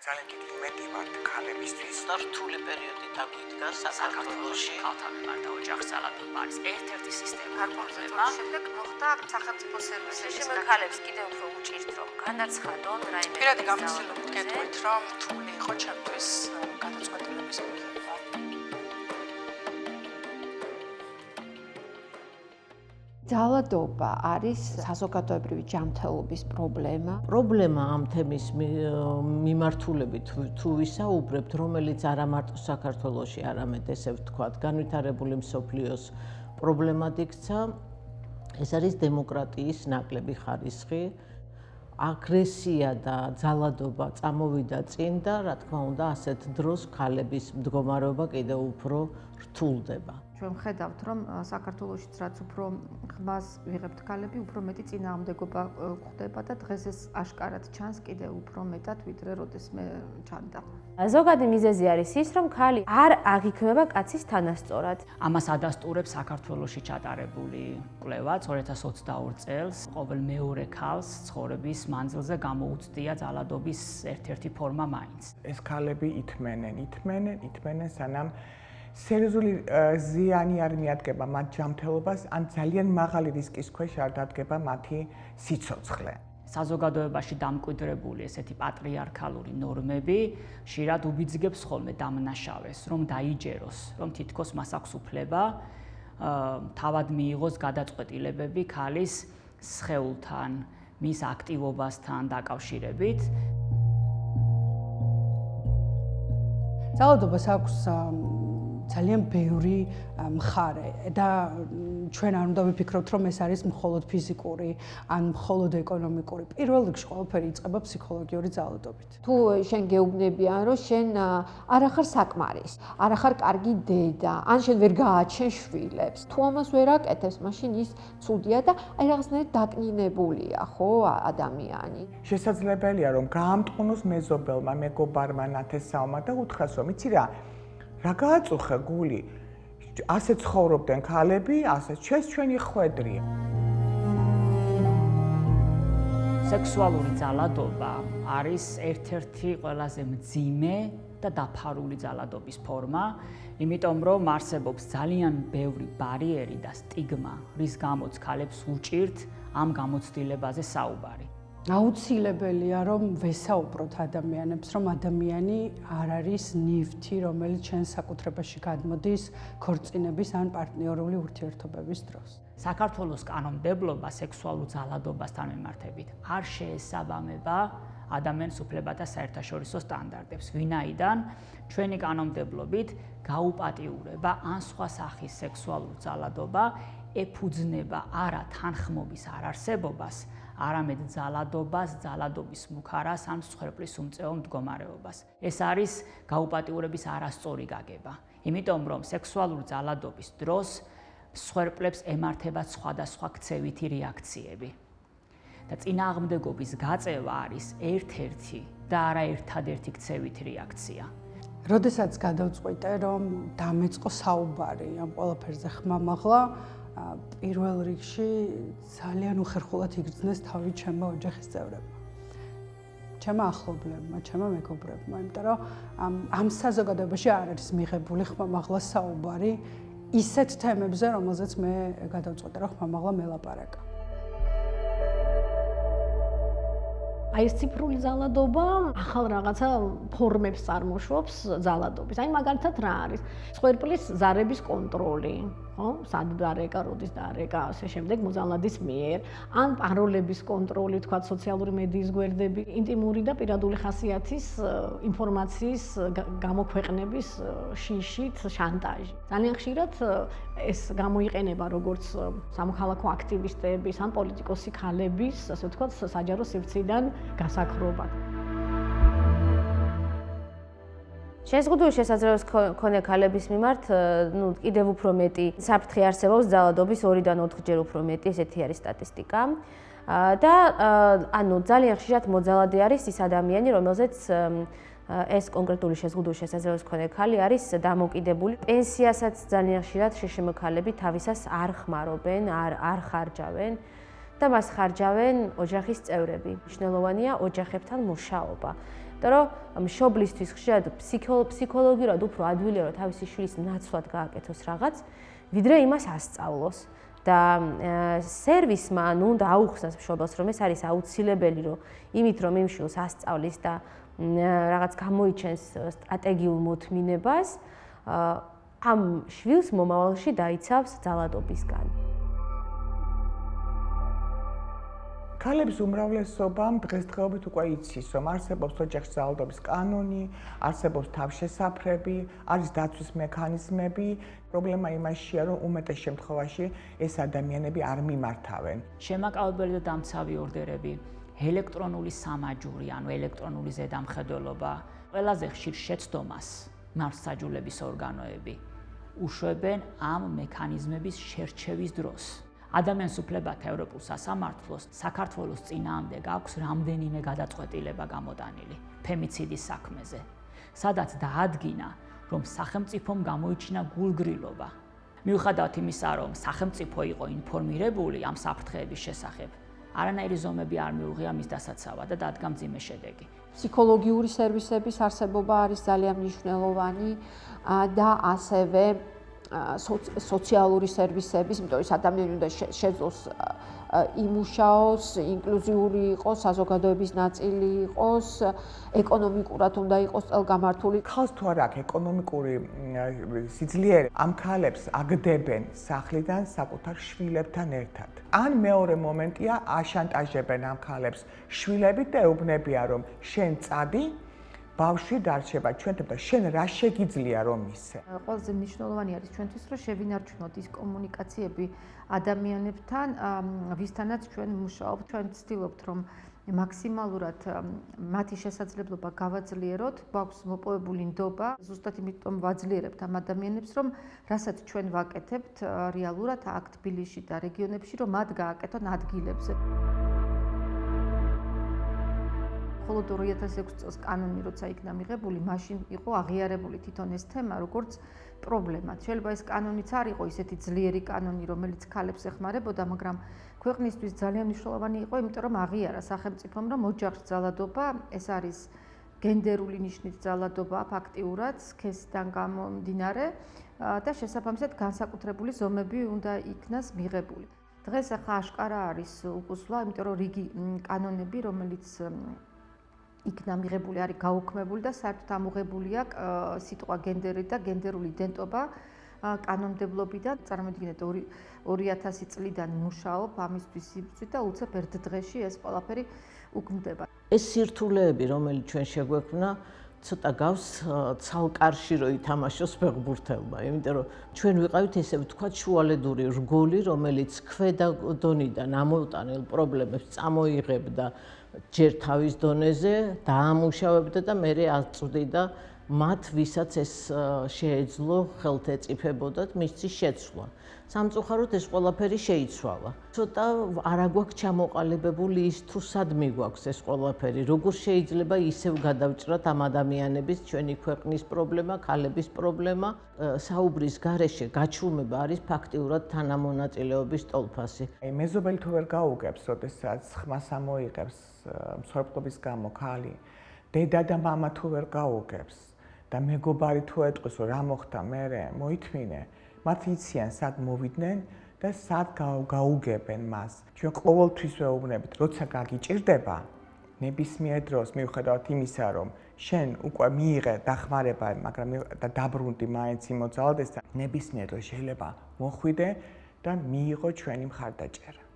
ძალიან დიდი მეტი ვართ ქალებისთვის. რთული პერიოდი დაგვიდგა საქართველოში. ქალთა მიმართ და ოჯახის ძალადობა არის ერთ-ერთი სისტემა. გარკვეულწილად შემდეგ მოხდა სახელმწიფო სერვისების ქალებს კიდევ უფრო უჭირთ რომ განაცხადონ რაიმე პირადი გამოცდილებით გეტყვით რომ რთული იყო ჩემთვის გადაწყვეტილების მიღება. ძალადობა არის საზოგადოებრივი ჯანმრთელობის პრობლემა. პრობლემა ამ თემის მიმართულებით თუ ვისაუბრებთ, რომელიც არა მარტო საქართველოში, არამედ ესე ვთქვათ, განვითარებული მსოფლიოს პრობლემად იქცა, ეს არის დემოკრატიის ნაკლები ხარისხი. აგრესია და ძალადობა წამოვიდა წინ და რა თქმა უნდა, ასეთ დროს ქალების მდგომარეობა კიდევ უფრო რთულდება. ჩვენ ხედავთ, რომ საქართველოშიც რაც უფრო ხმას ვიღებთ ქალები, უფრო მეტი წინააღმდეგობა გვხდება და დღეს ეს აშკარად ჩანს კიდევ უფრო მეტად, ვიდრე როდესმე ჩანდა. ზოგადი მიზეზი არის ის, რომ ქალი არ აღიქმება კაცის თანასწორად. ამას ადასტურებს საქართველოში ჩატარებული კვლევა 2022 წელს. ყოველ მეორე ქალს ცხოვრების მანძილზე გამოუცდია ძალადობის ერთ-ერთი ფორმა მაინც. ეს ქალები ითმენენ, სანამ სერიოზული ზიანი არ მიადგება მათ ჯანმრთელობას, ან ძალიან მაღალი რისკის ქვეშ არ დადგება მათი სიცოცხლე. საზოგადოებაში დამკვიდრებული ესეთი პატრიარქალური ნორმები ხშირად უბიძგებს ხოლმე დამნაშავეს, რომ დაიჯეროს, რომ თითქოს მას აქვს უფლება თავად მიიღოს გადაწყვეტილებები ქალის სხეულთან, მის აქტივობასთან დაკავშირებით. ძალადობას აქვს ძალიან ბევრი მხარე და ჩვენ არ უნდა ვიფიქროთ, რომ ეს არის მხოლოდ ფიზიკური ან მხოლოდ ეკონომიკური. პირველ რიგში ყველაფერი იწყება ფსიქოლოგიური ძალადობით. თუ შენ გეუბნებიან, რომ შენ არ ახარ საკმარის, არ ახარ კარგი დედა, ან შენ ვერ გააჩენ შვილებს, თუ ამას ვერ აკეთებს, მაშინ ის ცუდია და აი რაღაცნაირად დაკნინებულია, ხო, ადამიანი. შესაძლებელია, რომ გაამტყუნოს მეზობელმა, მეგობარმა, ნათესაობმა და უთხრას, რომ იცი რა გააწუხე გული, ასე ცხოვრობდნენ ქალები, ასე ჩვენი ხვედრია. სექსუალური ძალადობა არის ერთ-ერთი ყველაზე მძიმე და დაფარული ძალადობის ფორმა, იმიტომ რომ არსებობს ძალიან ბევრი ბარიერი და სტიგმა, რის გამოც ქალებს უჭირთ ამ გამოცდილებაზე საუბარი. აუცილებელია რომ ვესაუბროთ ადამიანებს, რომ ადამიანი არ არის ნივთი, რომელიც ჩვენს საკუთრებაში გადმოდის ქორწინების ან პარტნიორული ურთიერთობების დროს. საქართველოს კანონმდებლობა სექსუალურ ძალადობასთან მიმართებით არ შეესაბამება ადამიანის უფლებათა საერთაშორისო სტანდარტებს, ვინაიდან ჩვენი კანონმდებლობით გაუპატიურება ან სხვა სახის სექსუალურ ძალადობა ეფუძნება არა თანხმობის არარსებობას, არამედ ძალადობის მუქარას ან მსხვერპლის უმწეო მდგომარეობას. ეს არის გაუპატიურების არასწორი გაგება, იმიტომ რომ სექსუალური ძალადობის დროს მსხვერპლებს ემართება სხვადასხვა ქცევითი რეაქციები. და წინააღმდეგობის გაწევა არის ერთ-ერთი და არა ერთადერთი ქცევითი რეაქცია. როდესაც გადავწყვიტე, რომ დამეწყო საუბარი ამ ყველაფერზე ხმამაღლა, პირველ რიგში ძალიან უხერხულად იგრძნეს თავი ჩემმა ოჯახის წევრებმა. ჩემმა ახლობლებმა, ჩემმა მეგობრებმა, იმიტომ რომ ამ საზოგადოებაში არ არის მიღებული ხმამაღლა საუბარი ისეთ თემებზე, რომელზეც მე გადავწყვეტე, რომ ხმამაღლა მელაპარაკა. აი ეს ციფრული ძალადობა ახალ რაღაცა ფორმებს წარმოშვობს ძალადობის. აი მაგალითად რა არის? მსხვერპლის ზარების კონტროლი, ხო? სად დარეკა, როდის დარეკა, ასე შემდეგ მოძალადის მიერ, ან პაროლების კონტროლი, თქვა სოციალური მედიის გვერდები, ინტიმური და პირადული ხასიათის ინფორმაციის გამოქვეყნების შიშით შანტაჟი. ძალიან ხშირად ეს გამოიყენება როგორც სამოქალაქო აქტივისტების ან პოლიტიკოსი ქალების, ასე ვთქვათ, საჯარო სივრციდან გასაქრობად. შეზღუდული შესაძლებლობის მქონე ქალების მიმართ, კიდევ უფრო მეტი საფრთხე არსებობს ძალადობის 2-დან 4-ჯერ უფრო მეტი, ესეთი არის სტატისტიკა. და ძალიან ხშირად მოძალადე არის ის ადამიანი, რომელზეც ეს კონკრეტული შეზღუდული შესაძლებლობის მქონე ქალი არის დამოკიდებული. პენსიასაც ძალიან ხშირად შშმ ქალები თავისას არ ხმარობენ, არ ხარჯავენ. და მას ხარჯავენ ოჯახის წევრები. მნიშვნელოვანია ოჯახებთან მუშაობა. იმიტომ რომ მშობლისთვის ხშირად ფსიქოლოგიურად უფრო ადვილია რომ თავისი შვილის ნაცვლად გააკეთოს რაღაც, ვიდრე იმას ასწავლოს. და სერვისმა უნდა აუხსნას მშობელს, რომ ეს არის აუცილებელი, რომ იმით რომ იმ შვილს ასწავლის და რაღაც გამოიჩენს სტრატეგიულ მოთმინებას, ამ შვილს მომავალში დაიცავს ძალადობისგან. ქალების უმრავლესობამ დღესდღეობით უკვე იცის, რომ არსებობს ოჯახში ძალადობის კანონი, არსებობს თავშესაფრები, არის დაცვის მექანიზმები. პრობლემა იმაშია, რომ უმეტეს შემთხვევაში ეს ადამიანები არ მიმართავენ. შემაკავებელი და დამცავი ორდერები, ელექტრონული სამაჯური, ანუ ელექტრონული ზედამხედველობა, ყველაზე ხშირ შეცდომას მართლმსაჯულების ორგანოები უშვებენ ამ მექანიზმების შერჩევის დროს. ადამიანის უფლებათა ევროპულ სასამართლოს საქართველოს წინააღმდეგ აქვს რამდენიმე გადაწყვეტილება გამოტანილი ფემიციდის საქმეზე, სადაც დაადგინა, რომ სახელმწიფომ გამოიჩინა გულგრილობა. მიუხედავად იმისა, რომ სახელმწიფო იყო ინფორმირებული ამ საფრთხეების შესახებ, არანაირი ზომები არ მიუღია მის დასაცავად და დადგა მძიმე შედეგი. ფსიქოლოგიური სერვისების არსებობა არის ძალიან მნიშვნელოვანი და ასევე სოციალური სერვისების, იმიტომ რომ ადამიანი უნდა შეძლოს იმუშაოს, ინკლუზიური იყოს, საზოგადოების ნაწილი იყოს, ეკონომიკურად უნდა იყოს წელგამართული. ხალხს თუ არ აქვს ეკონომიკური სიძლიერე, ამ ქალებს აგდებენ სახლიდან საკუთარ შვილებთან ერთად. ან მეორე მომენტია, აშანტაჟებენ ამ ქალებს შვილებით და ეუბნებიან, რომ შენ წადი, ბავშვი დარჩება ჩვენთან და შენ რა შეგიძლია რომ ისე. ყველაზე მნიშვნელოვანი არის ჩვენთვის, რომ შევინარჩუნოთ ის კომუნიკაციები ადამიანებთან, ვისთანაც ჩვენ მუშაობთ. ჩვენ ვცდილობთ, რომ მაქსიმალურად მათი შესაძლებლობა გავაძლიეროთ, გვაქვს მოპოვებული ნდობა, ზუსტად იმიტომ ვაძლიერებთ ამ ადამიანებს, რომ რასაც ჩვენ ვაკეთებთ რეალურად აქ თბილისში და რეგიონებში, რომ მათ გააკეთონ ადგილებზე. მხოლოდ 2006 წელს კანონი როცა იქნა მიღებული, მაშინ იყო აღიარებული თვითონ ეს თემა, როგორც პრობლემა. შეიძლება ეს კანონიც არ იყო ისეთი ძლიერი კანონი, რომელიც ქალებს ეხმარებოდა, მაგრამ ქვეყნისთვის ძალიან მნიშვნელოვანი იყო, იმიტომ რომ აღიარა სახელმწიფომ, რომ ოჯახში ძალადობა ეს არის გენდერული ნიშნით ძალადობა ფაქტიურად, სქესიდან გამომდინარე და შესაბამისად განსაკუთრებული ზომები უნდა იქნას მიღებული. დღეს ახლა აშკარა არის უყუსვლა, იმიტომ რომ რიგი კანონები, რომელიც იქნა მიღებული არის გაუქმებული და საერთოდ ამოღებულია სიტყვა გენდერი და გენდერული იდენტობა კანონმდებლობიდან. წარმოვიდგინეთ 2000 წლიდან მუშაობ ამისთვის სიბრძვით და უცებ ერთ დღეში ეს ყველაფერი უქმდება. ეს სირთულეები, რომელიც ჩვენ შეგვექმნა, ცოტა გავს ცალკარში რო ითამაშოს ფეხბურთელმა, იმიტომ რომ ჩვენ ვიყავით ესე ვთქვათ შუალედური რგოლი, რომელიც ქვედა დონიდან ამოუტანილ პრობლემებს წამოიღებდა ჯერ თავის დონეზე, დაამუშავებდა და მერე აწვდიდა მათ, ვისაც ეს შეეძლო, ხელთ ეწიფებოდათ მისცი შეცვლა. სამწუხაროდ ეს ყველაფერი შეიცვალა. ცოტა არა გვაქვს ჩამოყალიბებული ის თუ სად მიგვაქვს ეს ყველაფერი, როგორ შეიძლება ისევ გადავჭრათ ამ ადამიანების, ჩვენი ქვეყნის პრობლემა, ქალების პრობლემა, საუბრის გარეშე გაჩვმება არის ფაქტიურად თანამონაწილეობის ტოლფასი. მეზობელი თუ ვერ გაუგებს, როდესაც ხმას ამოიღებს მსხვერპლობის გამო ქალი, დედა და მამა თუ ვერ გაუგებს და მეგობარი თუ ეტყვის, რომ რა მოხდა მერე, მოითმინე, მათ იციან სად მოვიდნენ და სად გაუგებენ მას. ჩვენ ყოველთვის ვეუბნებით, როცა გაგიჭირდება, ნებისმიერ დროს მიუხედავად იმისა, რომ შენ უკვე მიიღე დახმარება, მაგრამ და დაბრუნდი მაინც იმ მოძალადესთან, ნებისმიერ დროს შეიძლება მოხვიდე და მიიღო ჩვენი მხარდაჭერა.